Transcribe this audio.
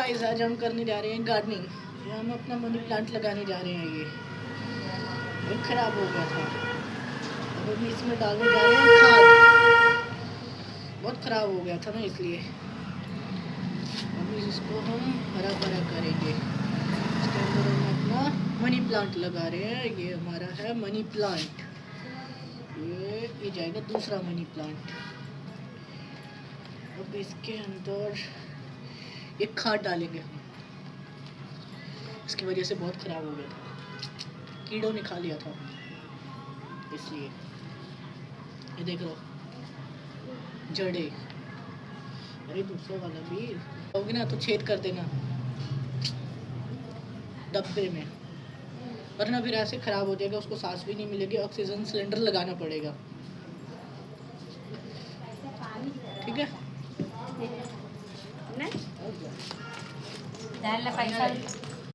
Guys आज हम करने जा रहे हैं गार्डनिंग। ये हम अपना मनी प्लांट लगाने जा रहे हैं। ये खराब हो गया था, अब हम इसमें डालने जा रहे हैं खाद। बहुत खराब हो गया था ना, इसलिए अभी इसको हम हरा भरा करेंगे। इसके अंदर हम अपना मनी प्लांट लगा रहे हैं। ये हमारा है मनी प्लांट। ये जाएगा दूसरा मनी प्लांट। अब इसके अंदर एक खाद डालेंगे हम। इसकी वजह से बहुत ख़राब हो गया था, कीड़ों ने खा लिया था, इसलिए ये देख लो जड़े। अरे दूसरा वाला भी होगी ना तो छेद कर देना डब्बे में, वरना फिर ऐसे ख़राब हो जाएगा, उसको सांस भी नहीं मिलेगी। ऑक्सीजन सिलेंडर लगाना पड़ेगा, ठीक है। पैसा